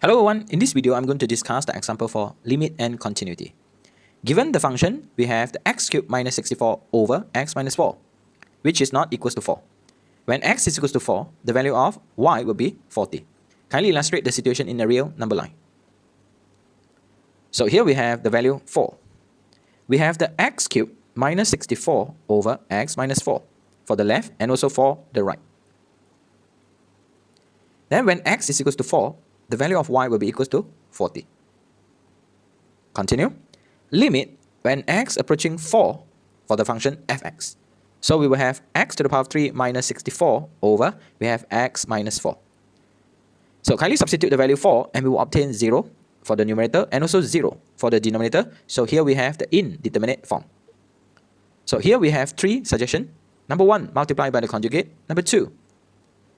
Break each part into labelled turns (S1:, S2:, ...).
S1: Hello everyone, in this video I'm going to discuss the example for limit and continuity. Given the function, we have the x cubed minus 64 over x minus 4, which is not equals to 4. When x is equals to 4, the value of y will be 40. Kindly illustrate the situation in a real number line. So here we have the value 4. We have the x cubed minus 64 over x minus 4 for the left and also for the right. Then when x is equals to 4, the value of y will be equals to 40. Continue. Limit when x approaching 4 for the function fx. So we will have x to the power of 3 minus 64 over, we have x minus 4. So kindly substitute the value 4 and we will obtain 0 for the numerator and also 0 for the denominator. So here we have the indeterminate form. So here we have 3 suggestions. Number 1, multiply by the conjugate. Number 2,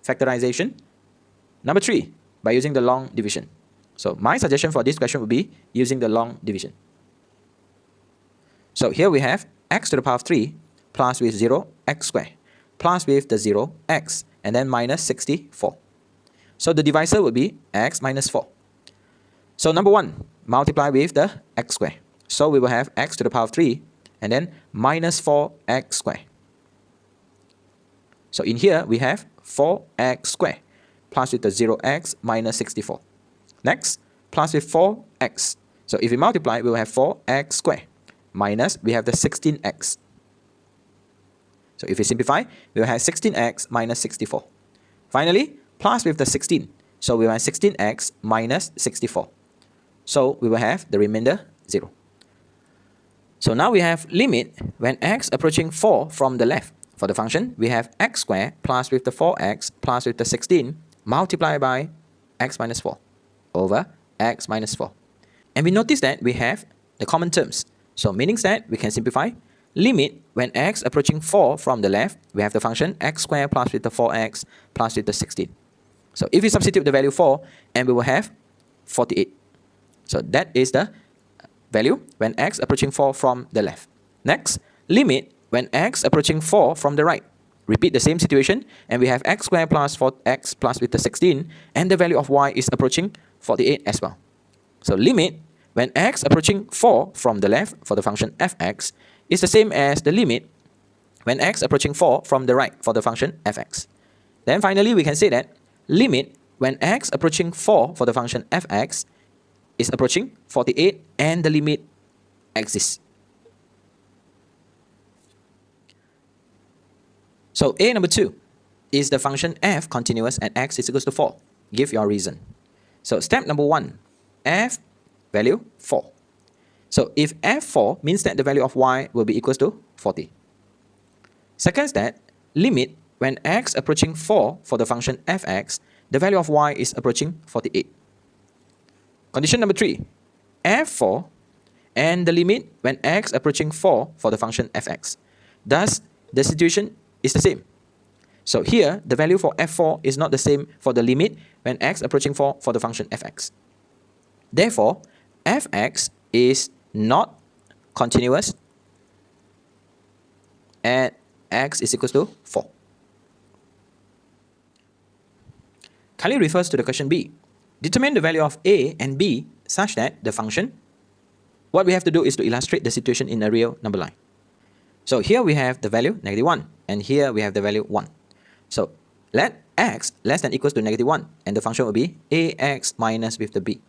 S1: factorization. Number 3, by using the long division. So my suggestion for this question would be using the long division. So here we have x to the power of 3 plus with 0 x squared plus with the 0 x and then minus 64. So the divisor would be x minus 4. So number 1, multiply with the x squared. So we will have x to the power of 3 and then minus 4x squared. So in here we have 4x squared plus with the 0x minus 64. Next, plus with 4x. So if we multiply, we will have 4x squared minus, we have the 16x. So if we simplify, we will have 16x minus 64. Finally, plus with the 16. So we will have 16x minus 64. So we will have the remainder 0. So now we have limit when x approaching 4 from the left. For the function, we have x squared plus with the 4x plus with the 16 multiplied by x minus 4 over x minus 4. And we notice that we have the common terms. So meaning that we can simplify. Limit when x approaching 4 from the left, we have the function x squared plus with the 4x plus with the 16. So if we substitute the value 4, and we will have 48. So that is the value when x approaching 4 from the left. Next, limit when x approaching 4 from the right. Repeat the same situation, and we have x squared plus 4x plus with the 16, and the value of y is approaching 48 as well. So limit when x approaching 4 from the left for the function fx is the same as the limit when x approaching 4 from the right for the function fx. Then finally we can say that limit when x approaching 4 for the function fx is approaching 48 and the limit exists. So A number 2, is the function f continuous at x is equals to 4? Give your reason. So step number 1, f value 4. So if f4 means that the value of y will be equals to 40. Second step, limit when x approaching 4 for the function fx, the value of y is approaching 48. Condition number 3, f4 and the limit when x approaching 4 for the function fx. Thus, the situation is the same. So here, the value for f4 is not the same for the limit when x approaching 4 for the function fx. Therefore, fx is not continuous at x is equals to 4. Kindly refers to the question B. Determine the value of a and b such that the function. What we have to do is to illustrate the situation in a real number line. So here we have the value -1 and here we have the value 1. So let x less than equals to -1 and the function will be ax minus with the b.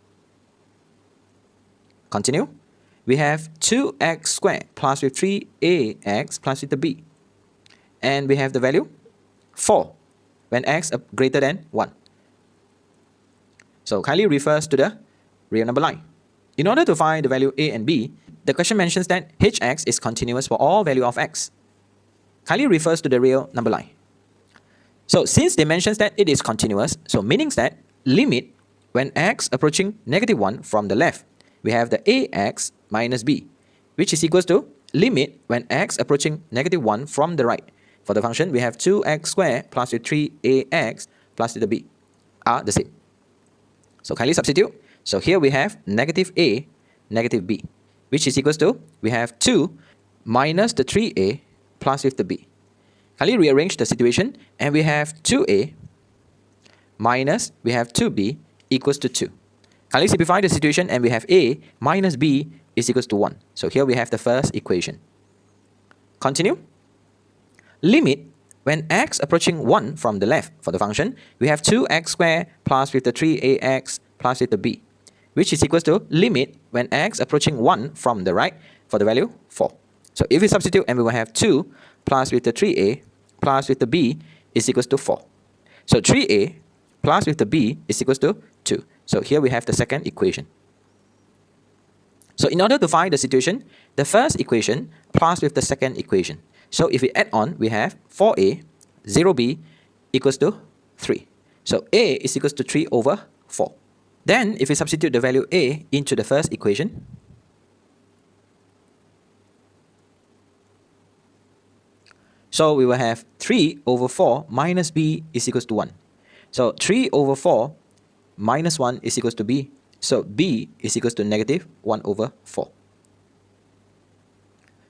S1: Continue. We have 2x squared plus with 3ax plus with the b. And we have the value 4 when x greater than 1. So kindly refers to the real number line. In order to find the value a and b, the question mentions that hx is continuous for all value of x. Kindly refers to the real number line. So since they mentions that it is continuous, so meaning that limit when x approaching -1 from the left, we have the ax minus b, which is equals to limit when x approaching -1 from the right. For the function, we have 2x squared plus with 3ax plus with the b are the same. So kindly substitute. So here we have -a, -b, which is equals to, we have 2 minus the 3a plus with the b. Kindly rearrange the situation, and we have 2a minus, we have 2b equals to 2. Kindly simplify the situation and we have A minus B is equals to 1. So here we have the first equation. Continue. Limit when x approaching 1 from the left for the function, we have 2x squared plus with the 3ax plus with the b, which is equals to limit when x approaching 1 from the right for the value 4. So if we substitute and we will have 2 plus with the 3a plus with the b is equals to 4. So 3a plus with the b is equals to 2. So here we have the second equation. So in order to find the situation, the first equation plus with the second equation. So if we add on, we have 4a, 0b equals to 3. So a is equals to 3 over 4. Then if we substitute the value a into the first equation, so we will have 3 over 4 minus b is equals to 1. So 3 over 4 minus 1 is equals to b. So b is equals to negative 1 over 4.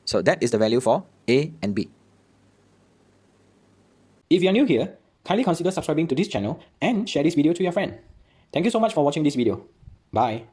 S1: So that is the value for a and b. If you are new here, kindly consider subscribing to this channel and share this video to your friend. Thank you so much for watching this video. Bye.